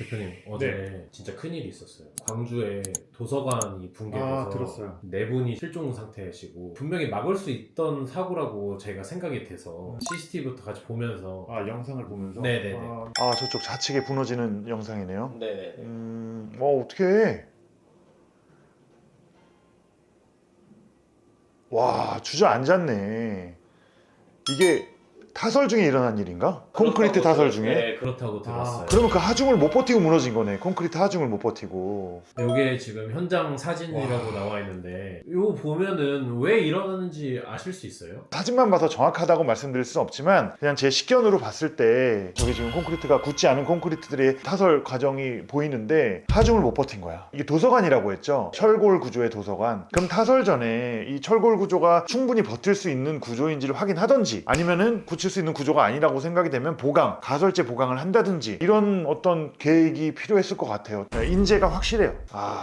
대표님 어제 진짜 큰일이 있었어요. 광주에 도서관이 붕괴돼서 들었어요. 네 분이 실종 상태시고 분명히 막을 수 있던 사고라고 제가 생각이 돼서 CCTV부터 같이 보면서 영상을 보면서. 네네네. 저쪽 좌측에 무너지는 영상이네요. 네네네. 어떡해. 와, 주저앉았네. 이게 타설 중에 일어난 일인가? 콘크리트 타설 중에? 네, 그렇다고 들었어요. 그러면 그 하중을 못 버티고 무너진 거네. 콘크리트 하중을 못 버티고. 이게 지금 현장 사진이라고 나와 있는데 이거 보면은 왜 일어나는지 아실 수 있어요? 사진만 봐서 정확하다고 말씀드릴 수는 없지만 그냥 제 식견으로 봤을 때 저기 지금 콘크리트가 굳지 않은 콘크리트들의 타설 과정이 보이는데 하중을 못 버틴 거야. 이게 도서관이라고 했죠. 철골 구조의 도서관. 그럼 타설 전에 이 철골 구조가 충분히 버틸 수 있는 구조인지를 확인하던지 아니면은 붙일 수 있는 구조가 아니라고 생각이 되면 보강, 가설재 보강을 한다든지 이런 어떤 계획이 필요했을 것 같아요. 인재가 확실해요.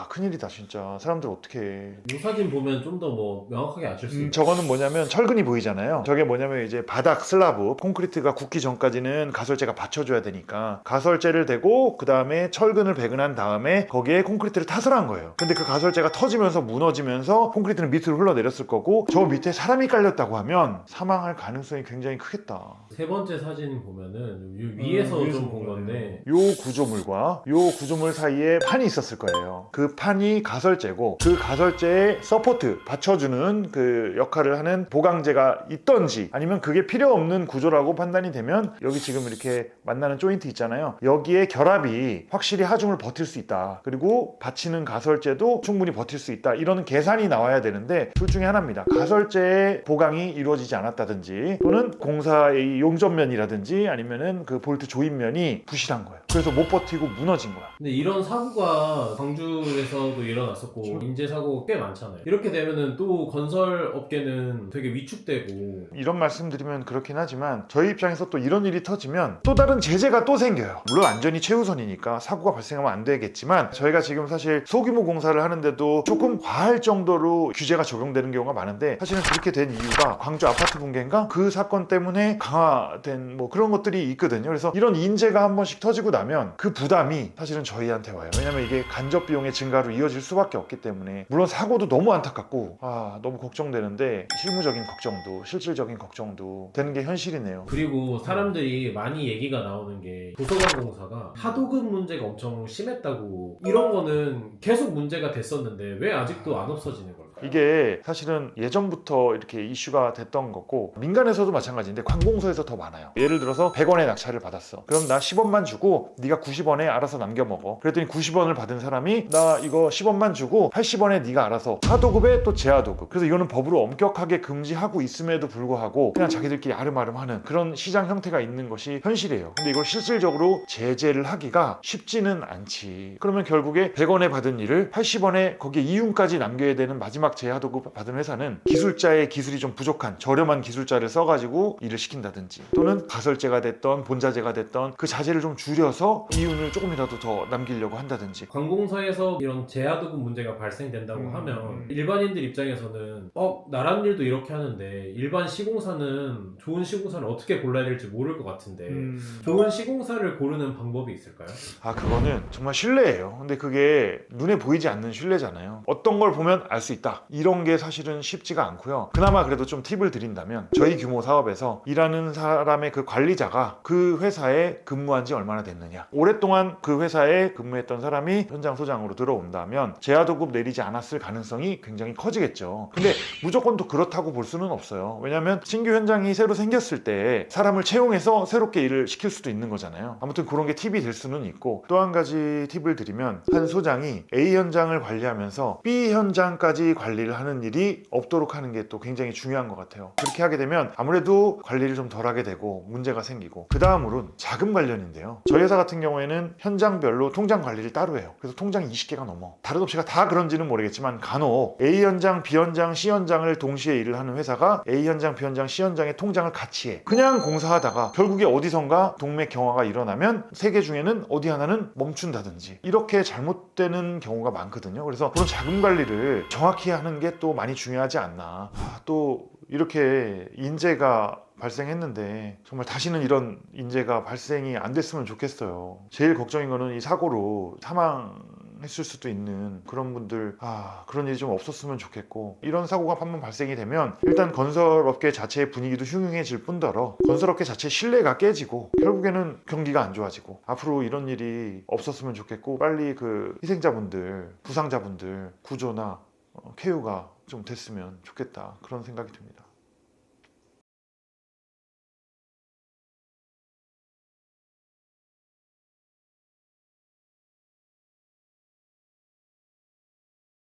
큰일이다 진짜. 사람들 어떻게 해. 이 사진 보면 좀 더 뭐 명확하게 아실 수 있어요. 저거는 뭐냐면 철근이 보이잖아요. 저게 뭐냐면 이제 바닥 슬라브, 콘크리트가 굳기 전까지는 가설재가 받쳐줘야 되니까 가설재를 대고 그 다음에 철근을 배근한 다음에 거기에 콘크리트를 타설한 거예요. 근데 그 가설재가 터지면서 무너지면서 콘크리트는 밑으로 흘러내렸을 거고 저 밑에 사람이 깔렸다고 하면 사망할 가능성이 굉장히 크겠다. 세 번째 사진 보면은 위에서 좀 본 건데 요 구조물과 요 구조물 사이에 판이 있었을 거예요. 그 판이 가설재고 그 가설재에 서포트, 받쳐주는 그 역할을 하는 보강재가 있던지 아니면 그게 필요 없는 구조라고 판단이 되면 여기 지금 이렇게 만나는 조인트 있잖아요. 여기에 결합이 확실히 하중을 버틸 수 있다. 그리고 받치는 가설재도 충분히 버틸 수 있다. 이런 계산이 나와야 되는데 둘 중에 하나입니다. 가설재의 보강이 이루어지지 않았다든지 또는 공사의 용접면이라든지 아니면은 그 볼트 조인면이 부실한 거예요. 그래서 못 버티고 무너진 거야. 근데 이런 사고가 광주에서도 일어났었고 인재 사고 꽤 많잖아요. 이렇게 되면은 또 건설 업계는 되게 위축되고 이런 말씀드리면 그렇긴 하지만 저희 입장에서 또 이런 일이 터지면 또 다른 제재가 또 생겨요. 물론 안전이 최우선이니까 사고가 발생하면 안 되겠지만 저희가 지금 사실 소규모 공사를 하는데도 조금 과할 정도로 규제가 적용되는 경우가 많은데 사실은 그렇게 된 이유가 광주 아파트 붕괴인가? 그 사건 때문에 강화된 뭐 그런 것들이 있거든요. 그래서 이런 인재가 한 번씩 터지고 나면 그 부담이 사실은 저희한테 와요. 왜냐면 이게 간접 비용의 증가로 이어질 수밖에 없기 때문에 물론 사고도 너무 안타깝고 너무 걱정되는데 실무적인 걱정도 실질적인 걱정도 되는 게 현실이네요. 그리고 사람들이 많이 얘기가 나오는 게 도서관 공사가 하도급 문제가 엄청 심했다고 이런 거는 계속 문제가 됐었는데 왜 아직도 안 없어지는 걸까요? 이게 사실은 예전부터 이렇게 이슈가 됐던 거고 민간에서도 마찬가지인데 관공서에서 더 많아요. 예를 들어서 100원의 낙찰을 받았어. 그럼 나 10원만 주고 네가 90원에 알아서 남겨 먹어. 그랬더니 90원을 받은 사람이 나 이거 10원만 주고 80원에 네가 알아서 하도급에 또 제하도급. 그래서 이거는 법으로 엄격하게 금지하고 있음에도 불구하고 그냥 자기들끼리 아름아름하는 그런 시장 형태가 있는 것이 현실이에요. 근데 이걸 실질적으로 제재를 하기가 쉽지는 않지. 그러면 결국에 100원에 받은 일을 80원에 거기에 이윤까지 남겨야 되는 마지막 제하도급 받은 회사는 기술자의 기술이 좀 부족한 저렴한 기술자를 써가지고 일을 시킨다든지 또는 가설재가 됐던 본자재가 됐던 그 자재를 좀 줄여서 이윤을 조금이라도 더 남기려고 한다든지. 관공서에서 이런 제하도급 문제가 발생된다고 하면 일반인들 입장에서는 나란 일도 이렇게 하는데 일반 시공사는 좋은 시공사를 어떻게 골라야 될지 모를 것 같은데 좋은 시공사를 고르는 방법이 있을까요? 그거는 정말 신뢰예요. 근데 그게 눈에 보이지 않는 신뢰잖아요. 어떤 걸 보면 알 수 있다. 이런 게 사실은 쉽지가 않고요. 그나마 그래도 좀 팁을 드린다면 저희 규모 사업에서 일하는 사람의 그 관리자가 그 회사에 근무한 지 얼마나 됐느냐. 오랫동안 그 회사에 근무했던 사람이 현장 소장으로 들어온다면 제하도급 내리지 않았을 가능성이 굉장히 커지겠죠. 근데 무조건 또 그렇다고 볼 수는 없어요. 왜냐하면 신규 현장이 새로 생겼을 때 사람을 채용해서 새롭게 일을 시킬 수도 있는 거잖아요. 아무튼 그런 게 팁이 될 수는 있고 또 한 가지 팁을 드리면 한 소장이 A 현장을 관리하면서 B 현장까지 관리를 하는 일이 없도록 하는 게 또 굉장히 중요한 것 같아요. 그렇게 하게 되면 아무래도 관리를 좀 덜하게 되고 문제가 생기고 그 다음으로는 자금 관련인데요. 저희 회사 같은 경우에는 현장별로 통장 관리를 따로 해요. 그래서 통장이 20개가 넘어. 다른 업체가 다 그런지는 모르겠지만 간혹 A 현장, B 현장, C 현장을 동시에 일을 하는 회사가 A 현장, B 현장, C 현장의 통장을 같이 해. 그냥 공사하다가 결국에 어디선가 동맥 경화가 일어나면 세 개 중에는 어디 하나는 멈춘다든지 이렇게 잘못되는 경우가 많거든요. 그래서 그런 자금 관리를 정확히 하는 게 또 많이 중요하지 않나. 또 이렇게 인재가 발생했는데 정말 다시는 이런 인재가 발생이 안 됐으면 좋겠어요. 제일 걱정인 거는 이 사고로 사망했을 수도 있는 그런 분들, 그런 일이 좀 없었으면 좋겠고, 이런 사고가 한번 발생이 되면 일단 건설업계 자체의 분위기도 흉흉해질 뿐더러 건설업계 자체의 신뢰가 깨지고 결국에는 경기가 안 좋아지고, 앞으로 이런 일이 없었으면 좋겠고, 빨리 그 희생자분들, 부상자분들 구조나 쾌유가 좀 됐으면 좋겠다, 그런 생각이 듭니다.